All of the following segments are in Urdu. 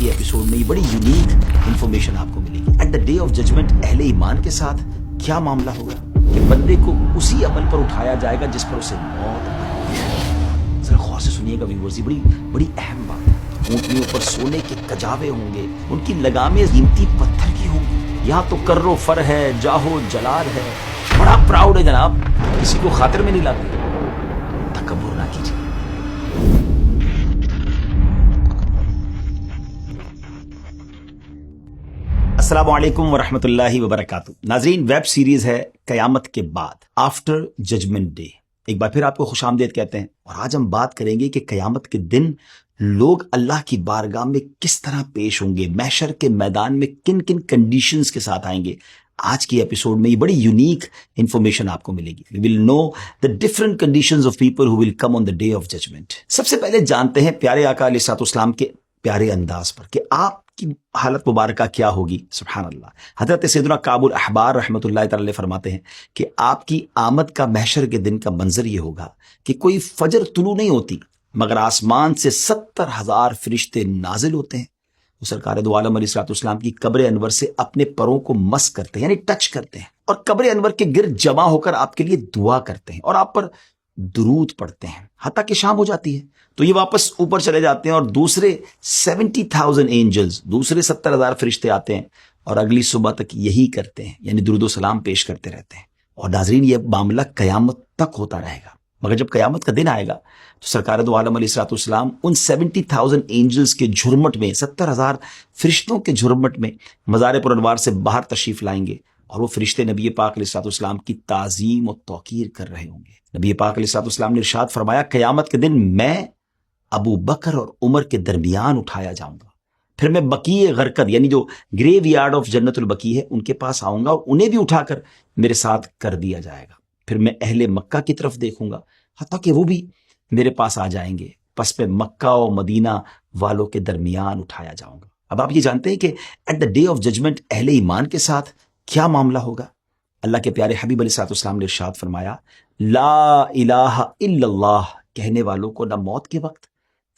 کی ایپیسوڈ میں یہ بڑی یونیک انفارمیشن آپ کو ملے گی. At the day of judgement اہل ایمان کے ساتھ کیا معاملہ ہوگا کہ بندے کو اسی عمل پر اٹھایا جائے گا جس پر اسے موت آئی. ذرا غور سے سنیے گا ویورز، یہ بڑی اہم بات ہے. اونٹنیوں پر سونے کے کجاوے ہوں گے، ان کی لگامیں قیمتی پتھر کی ہوں گی. یہاں تو کر و فر ہے، جاہو جلال ہے، بڑا پراؤڈ ہے جناب، کسی کو خاطر میں نہیں لاتے. تکبر نہ کیجیے. السلام علیکم ورحمۃ اللہ وبرکاتہ. ناظرین، ویب سیریز ہے قیامت کے بعد، آفٹر ججمنٹ ڈے. ایک بار پھر آپ کو خوش آمدید کہتے ہیں، اور آج ہم بات کریں گے کہ قیامت کے دن لوگ اللہ کی بارگاہ میں کس طرح پیش ہوں گے، محشر کے میدان میں کن کن کنڈیشنز کے ساتھ آئیں گے. آج کی ایپیسوڈ میں یہ بڑی یونیک انفارمیشن آپ کو ملے گی. We will know the different conditions of people who will come on the day of judgment. سب سے پہلے جانتے ہیں پیارے آقا علیہ الصلوۃ والسلام کے پیارے انداز پر کہ آپ کی حالت مبارکہ کیا ہوگی. سبحان اللہ. حضرت سیدنا کعب الاحبار رحمۃ اللہ تعالی فرماتے ہیں کہ آپ کی آمد کا محشر کے دن کا منظر یہ ہوگا کہ کوئی فجر طلوع نہیں ہوتی مگر آسمان سے 70,000 فرشتے نازل ہوتے ہیں. وہ سرکار دو عالم علیہ الصلوۃ والسلام کی قبر انور سے اپنے پروں کو مس کرتے ہیں، یعنی ٹچ کرتے ہیں، اور قبر انور کے گرد جمع ہو کر آپ کے لیے دعا کرتے ہیں اور آپ پر درود پڑھتے ہیں حتیٰ کہ شام ہو جاتی ہے. تو یہ واپس اوپر چلے جاتے ہیں اور دوسرے 70,000 اینجلز، دوسرے 70,000 فرشتے آتے ہیں اور اگلی صبح تک یہی کرتے ہیں، یعنی درود و سلام پیش کرتے رہتے ہیں. اور ناظرین، یہ معاملہ قیامت تک ہوتا رہے گا. مگر جب قیامت کا دن آئے گا تو سرکار دو عالم علیہ الصلوۃ والسلام ان 70,000 اینجلز کے جھرمٹ میں، 70,000 فرشتوں کے جھرمٹ میں مزار پرانوار سے باہر تشریف لائیں گے، اور وہ فرشتے نبی پاک علیہ الصلوۃ والسلام کی تعظیم و توقیر کر رہے ہوں گے. نبی پاک علیہ الصلوۃ والسلام نے ارشاد فرمایا، قیامت کے دن میں ابو بکر اور عمر کے درمیان اٹھایا جاؤں گا، پھر میں بقیع غرقد، یعنی جو گریو یارڈ آف جنت البقیع ہے، ان کے پاس آؤں گا اور انہیں بھی اٹھا کر میرے ساتھ کر دیا جائے گا. پھر میں اہل مکہ کی طرف دیکھوں گا حتیٰ کہ وہ بھی میرے پاس آ جائیں گے، پس میں مکہ و مدینہ والوں کے درمیان اٹھایا جاؤں گا. اب آپ یہ جانتے ہیں کہ at the day of judgement اہل ایمان کے ساتھ کیا معاملہ ہوگا. اللہ کے پیارے حبیب علیہ الصلوۃ والسلام نے ارشاد فرمایا، لا الہ الا اللہ کہنے والوں کو نہ موت کے وقت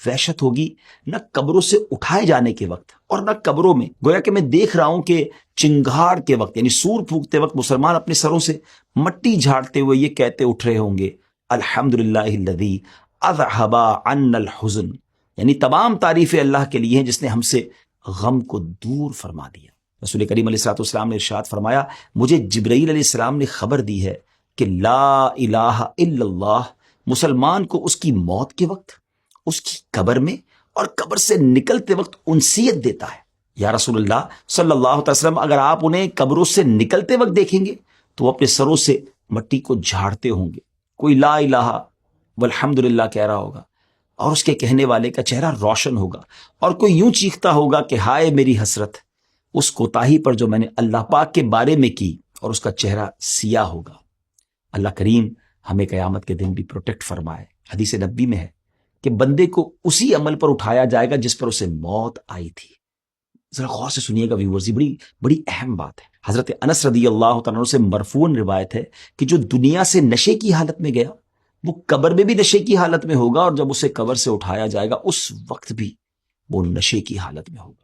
وحشت ہوگی، نہ قبروں سے اٹھائے جانے کے وقت، اور نہ قبروں میں. گویا کہ میں دیکھ رہا ہوں کہ چنگھاڑ کے وقت، یعنی سور پھونکتے وقت مسلمان اپنے سروں سے مٹی جھاڑتے ہوئے یہ کہتے اٹھ رہے ہوں گے، الحمدللہ الذی اذھب عنا الحزن، یعنی تمام تعریفیں اللہ کے لیے ہیں جس نے ہم سے غم کو دور فرما دیا. رسول کریم علیہ الصلوۃ والسلام نے ارشاد فرمایا، مجھے جبرائیل علیہ السلام نے خبر دی ہے کہ لا الہ الا اللہ مسلمان کو اس کی موت کے وقت، اس کی قبر میں اور قبر سے نکلتے وقت انسیت دیتا ہے. یا رسول اللہ صلی اللہ علیہ وسلم، اگر آپ انہیں قبروں سے نکلتے وقت دیکھیں گے تو وہ اپنے سروں سے مٹی کو جھاڑتے ہوں گے. کوئی لا الہ والحمدللہ کہہ رہا ہوگا اور اس کے کہنے والے کا چہرہ روشن ہوگا، اور کوئی یوں چیختا ہوگا کہ ہائے میری حسرت اس کوتاہی پر جو میں نے اللہ پاک کے بارے میں کی، اور اس کا چہرہ سیاہ ہوگا. اللہ کریم ہمیں قیامت کے دن بھی پروٹیکٹ فرمائے. حدیث نبی میں ہے کہ بندے کو اسی عمل پر اٹھایا جائے گا جس پر اسے موت آئی تھی. ذرا غور سے سنیے گا ویورز، بڑی اہم بات ہے. حضرت انس رضی اللہ تعالیٰ عنہ سے مرفوعاً روایت ہے کہ جو دنیا سے نشے کی حالت میں گیا وہ قبر میں بھی نشے کی حالت میں ہوگا، اور جب اسے قبر سے اٹھایا جائے گا اس وقت بھی وہ نشے کی حالت میں ہوگا.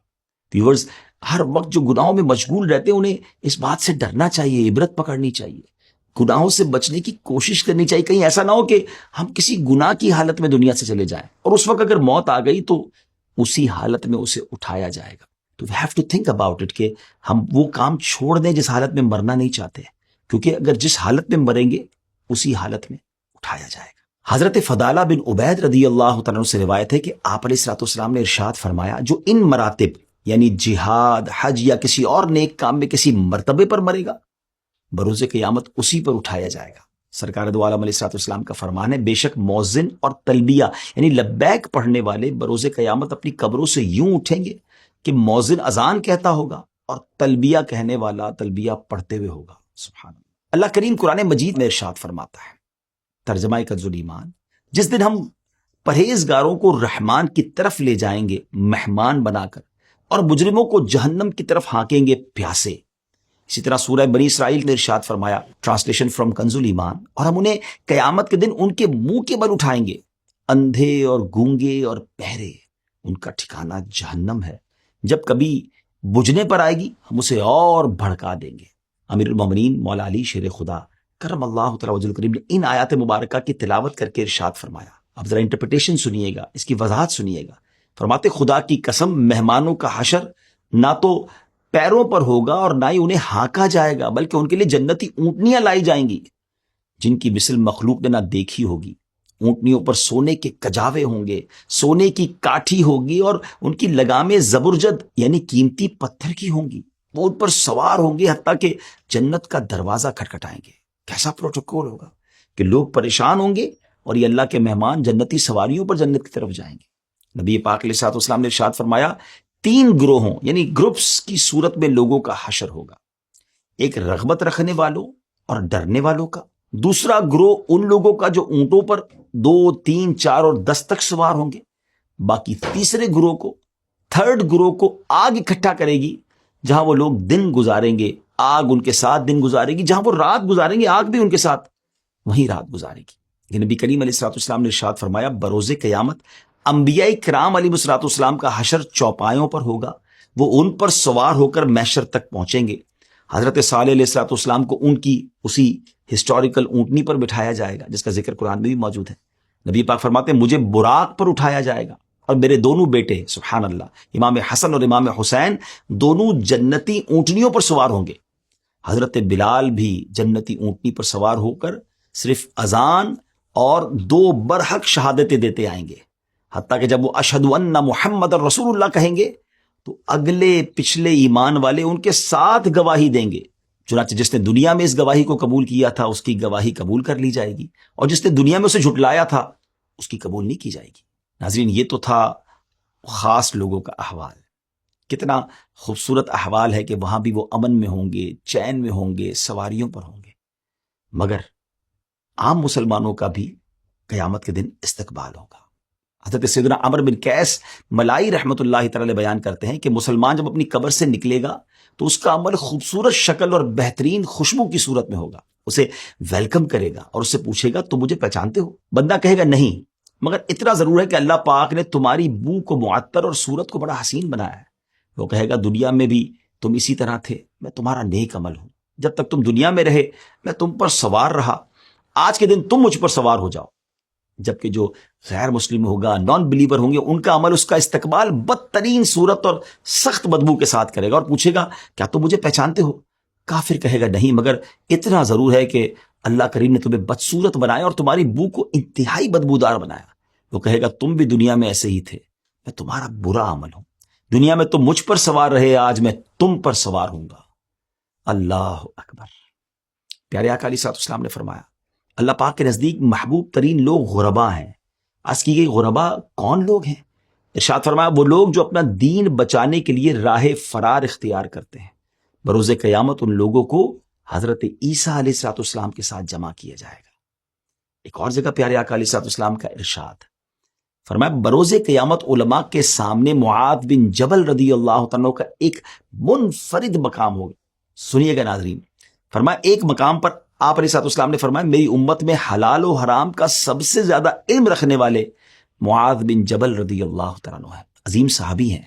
ویورز، ہر وقت جو گناہوں میں مشغول رہتے ہیں انہیں اس بات سے ڈرنا چاہیے، عبرت پکڑنی چاہیے، گناہوں سے بچنے کی کوشش کرنی چاہیے. کہیں ایسا نہ ہو کہ ہم کسی گناہ کی حالت میں دنیا سے چلے جائیں اور اس وقت اگر موت آ گئی تو اسی حالت میں اسے اٹھایا جائے گا. تو we have to think about it کہ ہم وہ کام چھوڑ دیں جس حالت میں مرنا نہیں چاہتے، کیونکہ اگر جس حالت میں مریں گے اسی حالت میں اٹھایا جائے گا. حضرت فضالہ بن عبید رضی اللہ تعالیٰ عنہ سے روایت ہے کہ آپ علیہ الصلوۃ والسلام نے ارشاد فرمایا، جو ان مراتب یعنی جہاد، حج یا کسی اور نیک کام میں کسی مرتبے پر مرے گا، بروز قیامت اسی پر اٹھایا جائے گا. سرکار دو عالم علیہ الصلوۃ والسلام کا فرمان ہے، بے شک مؤذن اور تلبیہ یعنی لبیک پڑھنے والے بروز قیامت اپنی قبروں سے یوں اٹھیں گے کہ مؤذن اذان کہتا ہوگا اور تلبیہ کہنے والا تلبیہ پڑھتے ہوئے ہوگا. سبحان اللہ. اللہ کریم قرآن مجید میں ارشاد فرماتا ہے، ترجمہ کنز ایمان، جس دن ہم پرہیزگاروں کو رحمان کی طرف لے جائیں گے مہمان بنا کر، اور مجرموں کو جہنم کی طرف ہانکیں گے پیاسے. اسی طرح سورہ بنی اسرائیل نے ارشاد فرمایا، ٹرانسلیشن فرام کنز ایمان، اور ہم انہیں قیامت کے دن ان کے منہ کے بل اٹھائیں گے، اندھے اور گونگے اور بہرے ان کا ٹھکانہ جہنم ہے، جب کبھی بجھنے پر آئے گی ہم اسے اور بھڑکا دیں گے۔ امیر المومنین مولا علی شیر خدا کرم اللہ تعالی وجہ الکریم نے ان آیات مبارکہ کی تلاوت کر کے ارشاد فرمایا۔ اب ذرا انٹرپریٹیشن سنیے گا، اس کی وضاحت سنیے گا۔ فرماتے خدا کی قسم مہمانوں کا حشر نہ تو پیروں پر ہوگا اور نہ ہی انہیں ہانکا جائے گا، بلکہ ان کے لیے جنتی اونٹنیاں لائی جائیں گی جن کی مثل مخلوق نے نہ دیکھی ہوگی۔ اونٹنیوں پر سونے کے کجاوے ہوں گے، سونے کی کاٹھی ہوگی اور ان کی لگامیں زبرجد یعنی قیمتی پتھر کی ہوں گی۔ وہ ان پر سوار ہوں گے حتیٰ کہ جنت کا دروازہ کھٹکھٹائیں گے۔ کیسا پروٹوکول ہوگا کہ لوگ پریشان ہوں گے اور یہ اللہ کے مہمان جنتی سواریوں پر جنت کی طرف جائیں گے۔ نبی پاک علیہ الصلوۃ والسلام نے ارشاد فرمایا 3 گروہوں یعنی گروپس کی صورت میں لوگوں کا حشر ہوگا، ایک رغبت رکھنے والوں اور ڈرنے والوں کا، دوسرا گروہ ان لوگوں کا جو اونٹوں پر 2 3 4 اور 10 تک سوار ہوں گے، باقی تیسرے گروہ کو، تھرڈ گروہ کو آگ اکٹھا کرے گی جہاں وہ لوگ دن گزاریں گے، آگ ان کے ساتھ دن گزارے گی، جہاں وہ رات گزاریں گے آگ بھی ان کے ساتھ وہیں رات گزارے گی۔ یہ نبی کریم علیہ الصلوۃ والسلام نے ارشاد فرمایا بروز قیامت انبیاء کرام علیہ الصلوۃ والسلام کا حشر چوپایوں پر ہوگا، وہ ان پر سوار ہو کر محشر تک پہنچیں گے۔ حضرت صالح علیہ الصلوۃ والسلام کو ان کی اسی ہسٹوریکل اونٹنی پر بٹھایا جائے گا جس کا ذکر قرآن میں بھی موجود ہے۔ نبی پاک فرماتے ہیں مجھے براق پر اٹھایا جائے گا اور میرے دونوں بیٹے سبحان اللہ امام حسن اور امام حسین دونوں جنتی اونٹنیوں پر سوار ہوں گے۔ حضرت بلال بھی جنتی اونٹنی پر سوار ہو کر صرف اذان اور 2 برحق شہادتیں دیتے آئیں گے، حتیٰ کہ جب وہ اشہد ان محمد رسول اللہ کہیں گے تو اگلے پچھلے ایمان والے ان کے ساتھ گواہی دیں گے۔ چنانچہ جس نے دنیا میں اس گواہی کو قبول کیا تھا اس کی گواہی قبول کر لی جائے گی، اور جس نے دنیا میں اسے جھٹلایا تھا اس کی قبول نہیں کی جائے گی۔ ناظرین یہ تو تھا خاص لوگوں کا احوال، کتنا خوبصورت احوال ہے کہ وہاں بھی وہ امن میں ہوں گے، چین میں ہوں گے، سواریوں پر ہوں گے۔ مگر عام مسلمانوں کا بھی قیامت کے دن استقبال ہوگا۔ حضرت سیدنا عمرو بن قیس ملائی رحمۃ اللہ تعالی بیان کرتے ہیں کہ مسلمان جب اپنی قبر سے نکلے گا تو اس کا عمل خوبصورت شکل اور بہترین خوشبو کی صورت میں ہوگا، اسے ویلکم کرے گا اور اس سے پوچھے گا تم مجھے پہچانتے ہو؟ بندہ کہے گا نہیں، مگر اتنا ضرور ہے کہ اللہ پاک نے تمہاری بو کو معطر اور صورت کو بڑا حسین بنایا ہے۔ وہ کہے گا دنیا میں بھی تم اسی طرح تھے، میں تمہارا نیک عمل ہوں، جب تک تم دنیا میں رہے میں تم پر سوار رہا، آج کے دن تم مجھ پر سوار ہو جاؤ۔ جبکہ جو غیر مسلم ہوگا، نان بلیور ہوں گے، ان کا عمل اس کا استقبال بدترین صورت اور سخت بدبو کے ساتھ کرے گا اور پوچھے گا کیا تم مجھے پہچانتے ہو؟ کافر کہے گا نہیں، مگر اتنا ضرور ہے کہ اللہ کریم نے تمہیں بدصورت بنایا اور تمہاری بو کو انتہائی بدبودار بنایا۔ وہ کہے گا تم بھی دنیا میں ایسے ہی تھے، میں تمہارا برا عمل ہوں، دنیا میں تم مجھ پر سوار رہے، آج میں تم پر سوار ہوں گا۔ اللہ اکبر۔ پیارے آقا علیہ الصلوۃ والسلام نے فرمایا اللہ پاک کے نزدیک محبوب ترین لوگ غربا ہیں۔ عرض کی گئی غربا کون لوگ ہیں؟ ارشاد فرمایا وہ لوگ جو اپنا دین بچانے کے لیے راہ فرار اختیار کرتے ہیں۔ بروز قیامت ان لوگوں کو حضرت عیسیٰ علیہ الصلوۃ والسلام کے ساتھ جمع کیا جائے گا۔ ایک اور جگہ پیارے آقا علیہ الصلوۃ والسلام کا ارشاد فرمایا بروز قیامت علماء کے سامنے معاذ بن جبل رضی اللہ تعالیٰ کا ایک منفرد مقام ہوگا۔ سنیے گا ناظرین، فرمایا ایک مقام پر آپ علیہ الصلوۃ والسلام نے فرمایا میری امت میں حلال و حرام کا سب سے زیادہ علم رکھنے والے معاذ بن جبل رضی اللہ تعالیٰ عنہ ہیں، عظیم صحابی ہیں۔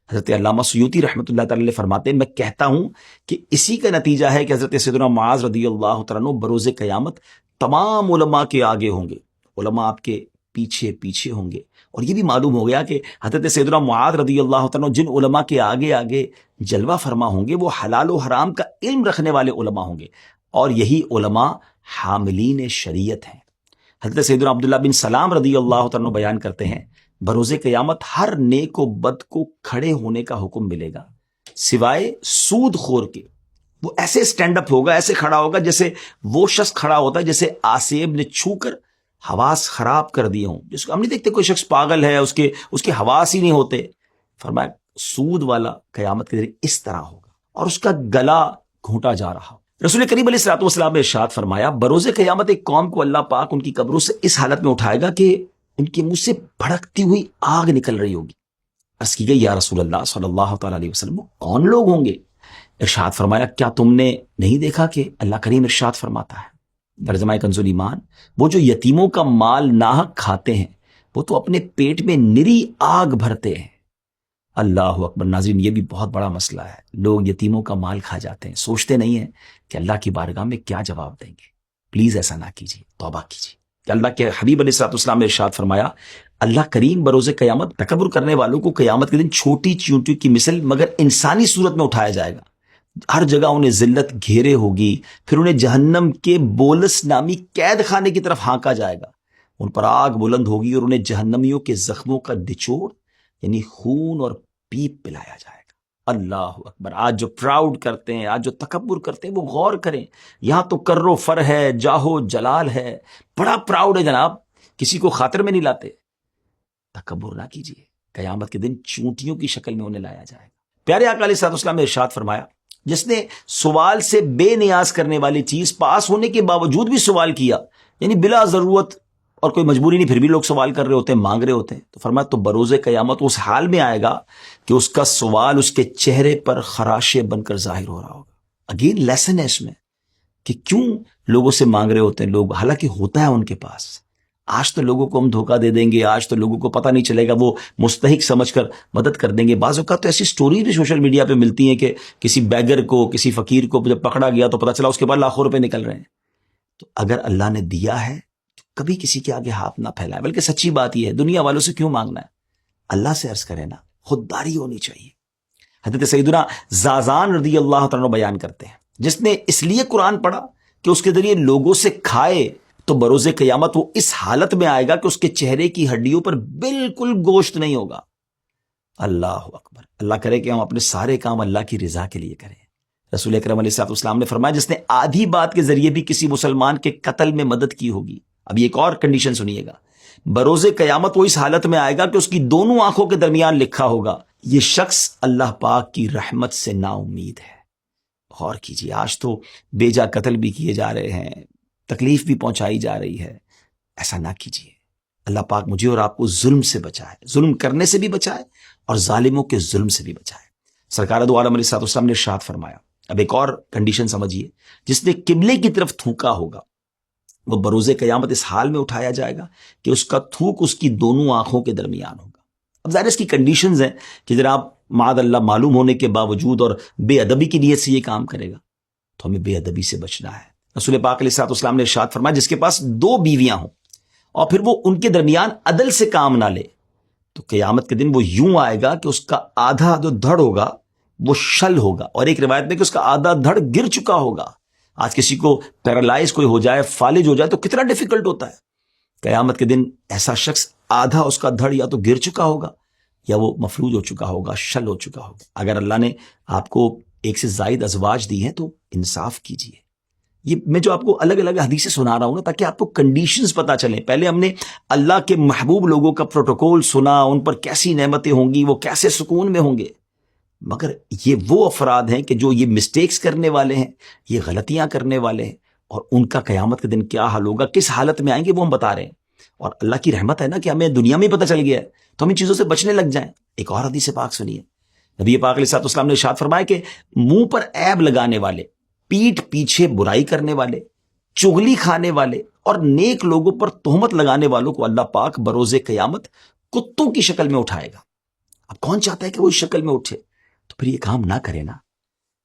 حضرت علامہ سیوطی رحمۃ اللہ تعالی علیہ فرماتے ہیں میں کہتا ہوں کہ اسی کا نتیجہ ہے کہ حضرت سیدنا معاذ رضی اللہ تعالیٰ عنہ بروز قیامت تمام علماء کے آگے ہوں گے، علماء آپ کے پیچھے پیچھے ہوں گے۔ اور یہ بھی معلوم ہو گیا کہ حضرت سیدنا معاذ رضی اللہ تعالیٰ عنہ جن علماء کے آگے آگے جلوہ فرما ہوں گے وہ حلال و حرام کا علم رکھنے والے علماء ہوں گے، اور یہی علماء حاملین شریعت ہیں۔ حضرت سیدنا عبداللہ بن سلام رضی اللہ تعالیٰ عنہ بیان کرتے ہیں بروز قیامت ہر نیک و بد کو کھڑے ہونے کا حکم ملے گا سوائے سود خور کے۔ وہ ایسے سٹینڈ اپ ہوگا، ایسے کھڑا ہوگا جیسے وہ شخص کھڑا ہوتا ہے جیسے آسیب نے چھو کر حواس خراب کر دیے ہوں، جس کو ہم نہیں دیکھتے کوئی شخص پاگل ہے اس کے حواس ہی نہیں ہوتے۔ فرمایا سود والا قیامت کے دن اس طرح ہوگا اور اس کا گلا گھونٹا جا رہا ہو۔ رسول کریم علیہ الصلوۃ والسلام نے ارشاد فرمایا بروز قیامت ایک قوم کو اللہ پاک ان کی قبروں سے اس حالت میں اٹھائے گا کہ ان کے منہ سے بھڑکتی ہوئی آگ نکل رہی ہوگی۔ عرض کی گئی یا رسول اللہ صلی اللہ تعالیٰ علیہ وسلم وہ کون لوگ ہوں گے؟ ارشاد فرمایا کیا تم نے نہیں دیکھا کہ اللہ کریم ارشاد فرماتا ہے ترجمہ کنز ایمان وہ جو یتیموں کا مال ناحق کھاتے ہیں وہ تو اپنے پیٹ میں نری آگ بھرتے ہیں، اللہ اکبر. ناظرین یہ بھی بہت بڑا مسئلہ ہے. لوگ یتیموں کا مال کھا جاتے ہیں, سوچتے نہیں ہیں کہ اللہ کی بارگاہ میں کیا جواب دیں گے. پلیز ایسا نہ کیجیے, توبہ کیجیے. کہ اللہ کے حبیب علیہ الصلوۃ والسلام نے ارشاد فرمایا, اللہ کریم بروز قیامت تکبر کرنے والوں کو قیامت کے دن چھوٹی چیونٹی کی مثل مگر انسانی صورت میں اٹھایا جائے گا. ہر جگہ انہیں ذلت گھیرے ہوگی, پھر انہیں جہنم کے بولس نامی قید خانے کی طرف ہانکا جائے گا. ان پر آگ بلند ہوگی اور انہیں جہنمیوں کے زخموں کا نچوڑ یعنی خون اور پیپ پلایا جائے گا. اللہ اکبر. آج جو پراؤڈ کرتے ہیں, آج جو تکبر کرتے ہیں, وہ غور کریں. یہاں تو کر و فر ہے, جاہو جلال ہے, بڑا پراؤڈ ہے جناب, کسی کو خاطر میں نہیں لاتے. تکبر نہ کیجیے, قیامت کے دن چونٹیوں کی شکل میں انہیں لایا جائے گا. پیارے آقا علیہ الصلوۃ والسلام نے ارشاد فرمایا, جس نے سوال سے بے نیاز کرنے والی چیز پاس ہونے کے باوجود بھی سوال کیا, یعنی بلا ضرورت اور کوئی مجبوری نہیں, پھر بھی لوگ سوال کر رہے ہوتے ہیں, مانگ رہے ہوتے ہیں, تو فرمایا تو بروز قیامت اس حال میں آئے گا کہ اس کا سوال اس کے چہرے پر خراشے بن کر ظاہر ہو رہا ہوگا. اگین لیسن ہے اس میں کہ کیوں لوگوں سے مانگ رہے ہوتے ہیں لوگ, حالانکہ ہوتا ہے ان کے پاس. آج تو لوگوں کو ہم دھوکہ دے دیں گے, آج تو لوگوں کو پتہ نہیں چلے گا, وہ مستحق سمجھ کر مدد کر دیں گے. بعض اوقات تو ایسی سٹوری بھی سوشل میڈیا پہ ملتی ہیں کہ کسی بیگر کو, کسی فقیر کو جب پکڑا گیا تو پتہ چلا اس کے بعد لاکھوں روپے نکل رہے ہیں. تو اگر اللہ نے دیا ہے تو کبھی کسی کے آگے ہاتھ نہ پھیلائے, بلکہ سچی بات یہ ہے, دنیا والوں سے کیوں مانگنا ہے, اللہ سے عرض کرے نا. خودداری ہونی چاہیے. حضرت سیدنا زازان رضی اللہ تعالیٰ بیان کرتے ہیں, جس نے اس لیے قرآن پڑھا کہ اس کے ذریعے لوگوں سے کھائے تو بروز قیامت وہ اس حالت میں آئے گا کہ اس کے چہرے کی ہڈیوں پر بالکل گوشت نہیں ہوگا. اللہ اکبر. اللہ کرے کہ ہم اپنے سارے کام اللہ کی رضا کے لیے کریں. رسول اکرم علیہ الصلوۃ والسلام نے فرمایا, جس نے آدھی بات کے ذریعے بھی کسی مسلمان کے قتل میں مدد کی ہوگی. اب ایک اور کنڈیشن سنیے گا, بروز قیامت وہ اس حالت میں آئے گا کہ اس کی دونوں آنکھوں کے درمیان لکھا ہوگا, یہ شخص اللہ پاک کی رحمت سے نا امید ہے. غور کیجیے, آج تو بے جا قتل بھی کیے جا رہے ہیں, تکلیف بھی پہنچائی جا رہی ہے. ایسا نہ کیجیے. اللہ پاک مجھے اور آپ کو ظلم سے بچائے, ظلم کرنے سے بھی بچائے اور ظالموں کے ظلم سے بھی بچائے. سرکار دو عالم علیہ الصلوۃ والسلام نے ارشاد فرمایا, اب ایک اور کنڈیشن سمجھیے, جس نے قبلے کی طرف تھوکا ہوگا وہ بروز قیامت اس حال میں اٹھایا جائے گا کہ اس کا تھوک اس کی دونوں آنکھوں کے درمیان ہوگا. اب ظاہر اس کی کنڈیشنز ہیں کہ جناب معاذ اللہ معلوم ہونے کے باوجود اور بے ادبی کی نیت سے یہ کام کرے گا, تو ہمیں بے ادبی سے بچنا ہے. رسول پاک علیہ الصلوۃ والسلام نے ارشاد فرمایا, جس کے پاس 2 بیویاں ہوں اور پھر وہ ان کے درمیان عدل سے کام نہ لے, تو قیامت کے دن وہ یوں آئے گا کہ اس کا آدھا جو دھڑ ہوگا وہ شل ہوگا, اور ایک روایت میں کہ اس کا آدھا دھڑ گر چکا ہوگا. آج کسی کو پیرالائز کوئی ہو جائے, فالج ہو جائے تو کتنا ڈیفیکلٹ ہوتا ہے. قیامت کے دن ایسا شخص آدھا اس کا دھڑ یا تو گر چکا ہوگا یا وہ مفلوج ہو چکا ہوگا, شل ہو چکا ہوگا. اگر اللہ نے آپ کو ایک سے زائد ازواج دی ہیں تو انصاف کیجیے. یہ میں جو آپ کو الگ الگ حدیثیں سنا رہا ہوں نا, تاکہ آپ کو کنڈیشنز پتہ چلیں. پہلے ہم نے اللہ کے محبوب لوگوں کا پروٹوکول سنا, ان پر کیسی نعمتیں ہوں گی, وہ کیسے سکون میں ہوں گے. مگر یہ وہ افراد ہیں کہ جو یہ مسٹیکس کرنے والے ہیں, یہ غلطیاں کرنے والے ہیں, اور ان کا قیامت کے دن کیا حال ہوگا, کس حالت میں آئیں گے, وہ ہم بتا رہے ہیں. اور اللہ کی رحمت ہے نا کہ ہمیں دنیا میں پتہ چل گیا ہے تو ہم ان چیزوں سے بچنے لگ جائیں. ایک اور حدیث پاک سنیے. نبی پاک علیہ الصلوۃ والسلام نے ارشاد فرمایا کہ منہ پر عیب لگانے والے, پیٹھ پیچھے برائی کرنے والے, چغلی کھانے والے اور نیک لوگوں پر تہمت لگانے والوں کو اللہ پاک بروز قیامت کتوں کی شکل میں اٹھائے گا. اب کون چاہتا ہے کہ وہ اس شکل میں اٹھے, تو پھر یہ کام نہ کرے نا.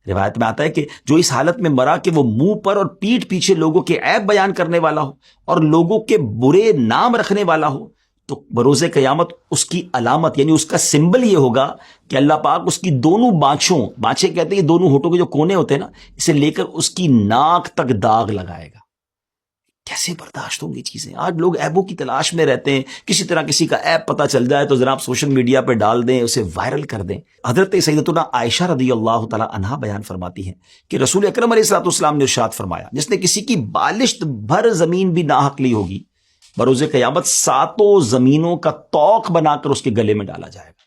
روایت میں آتا ہے کہ جو اس حالت میں مرا کہ وہ منہ پر اور پیٹھ پیچھے لوگوں کے عیب بیان کرنے والا ہو اور لوگوں کے برے نام رکھنے والا ہو, تو بروز قیامت اس کی علامت یعنی اس کا سمبل یہ ہوگا کہ اللہ پاک اس کی دونوں بانچیں کہتے ہیں یہ دونوں ہونٹوں کے جو کونے ہوتے ہیں نا, اسے لے کر اس کی ناک تک داغ لگائے گا. کیسے برداشت ہوں گی چیزیں. آج لوگ عیبوں کی تلاش میں رہتے ہیں, کسی طرح کسی کا عیب پتہ چل جائے تو ذرا آپ سوشل میڈیا پہ ڈال دیں, اسے وائرل کر دیں. حضرت سیدتنا عائشہ رضی اللہ تعالی عنہا بیان فرماتی ہیں کہ رسول اکرم علیہ الصلوۃ والسلام نے ارشاد فرمایا, جس نے کسی کی بالشت بھر زمین بھی ناحق لی ہوگی, بروز قیامت 7 زمینوں کا توق بنا کر اس کے گلے میں ڈالا جائے گا.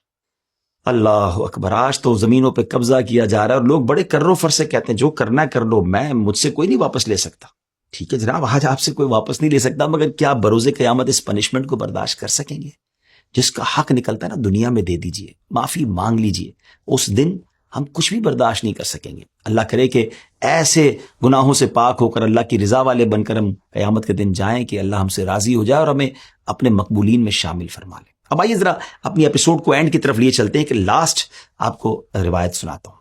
اللہ اکبر. آج تو زمینوں پہ قبضہ کیا جا رہا ہے اور لوگ بڑے کرو فر سے کہتے ہیں جو کرنا ہے کر لو, مجھ سے کوئی نہیں واپس لے سکتا. ٹھیک ہے جناب, آج آپ سے کوئی واپس نہیں لے سکتا, مگر کیا بروز قیامت اس پنشمنٹ کو برداشت کر سکیں گے؟ جس کا حق نکلتا ہے نا دنیا میں دے دیجئے, معافی مانگ لیجئے. اس دن ہم کچھ بھی برداشت نہیں کر سکیں گے. اللہ کرے کہ ایسے گناہوں سے پاک ہو کر اللہ کی رضا والے بن کر ہم قیامت کے دن جائیں کہ اللہ ہم سے راضی ہو جائے اور ہمیں اپنے مقبولین میں شامل فرما لے. اب آئیے ذرا اپنی ایپیسوڈ کو اینڈ کی طرف لیے چلتے ہیں کہ لاسٹ آپ کو روایت سناتا ہوں۔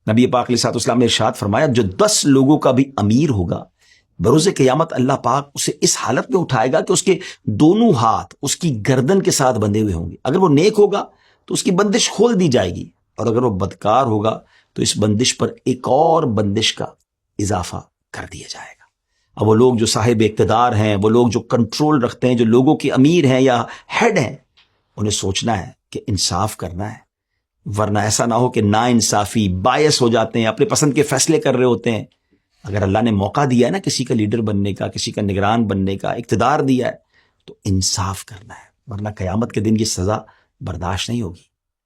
نبی پاک علیہ الصلوۃ والسلام نے ارشاد فرمایا، جو 10 لوگوں کا بھی امیر ہوگا بروز قیامت اللہ پاک اسے اس حالت میں اٹھائے گا کہ اس کے دونوں ہاتھ اس کی گردن کے ساتھ بندھے ہوئے ہوں گے۔ اگر وہ نیک ہوگا تو اس کی بندش کھول دی جائے گی، اور اگر وہ بدکار ہوگا تو اس بندش پر ایک اور بندش کا اضافہ کر دیا جائے گا۔ اب وہ لوگ جو صاحب اقتدار ہیں، وہ لوگ جو کنٹرول رکھتے ہیں، جو لوگوں کے امیر ہیں یا ہیڈ ہیں، انہیں سوچنا ہے کہ انصاف کرنا ہے، ورنہ ایسا نہ ہو کہ نا انصافی بائس ہو جاتے ہیں، اپنے پسند کے فیصلے کر رہے ہوتے ہیں۔ اگر اللہ نے موقع دیا ہے نا کسی کا لیڈر بننے کا، کسی کا نگران بننے کا، اقتدار دیا ہے، تو انصاف کرنا ہے، ورنہ قیامت کے دن یہ سزا برداشت نہیں ہوگی۔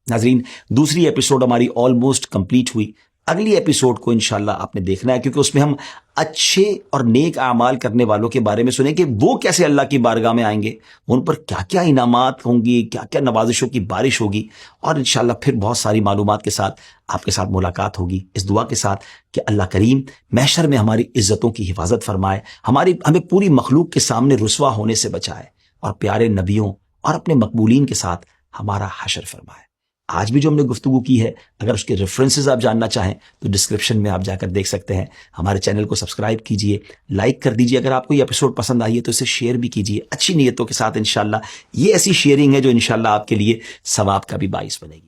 ناظرین، دوسری ایپیسوڈ ہماری آلموسٹ کمپلیٹ ہوئی۔ اگلی ایپیسوڈ کو انشاءاللہ آپ نے دیکھنا ہے، کیونکہ اس میں ہم اچھے اور نیک اعمال کرنے والوں کے بارے میں سنیں کہ وہ کیسے اللہ کی بارگاہ میں آئیں گے، ان پر کیا کیا انعامات ہوں گی، کیا کیا نوازشوں کی بارش ہوگی، اور انشاءاللہ پھر بہت ساری معلومات کے ساتھ آپ کے ساتھ ملاقات ہوگی، اس دعا کے ساتھ کہ اللہ کریم محشر میں ہماری عزتوں کی حفاظت فرمائے، ہمیں پوری مخلوق کے سامنے رسوا ہونے سے بچائے، اور پیارے نبیوں اور اپنے مقبولین کے ساتھ ہمارا حشر فرمائے۔ آج بھی جو ہم نے گفتگو کی ہے، اگر اس کے ریفرنسز آپ جاننا چاہیں تو ڈسکرپشن میں آپ جا کر دیکھ سکتے ہیں۔ ہمارے چینل کو سبسکرائب کیجئے، لائک کر دیجئے، اگر آپ کو یہ ایپیسوڈ پسند آئی ہے تو اسے شیئر بھی کیجئے اچھی نیتوں کے ساتھ۔ انشاءاللہ یہ ایسی شیئرنگ ہے جو انشاءاللہ آپ کے لیے ثواب کا بھی باعث بنے گی۔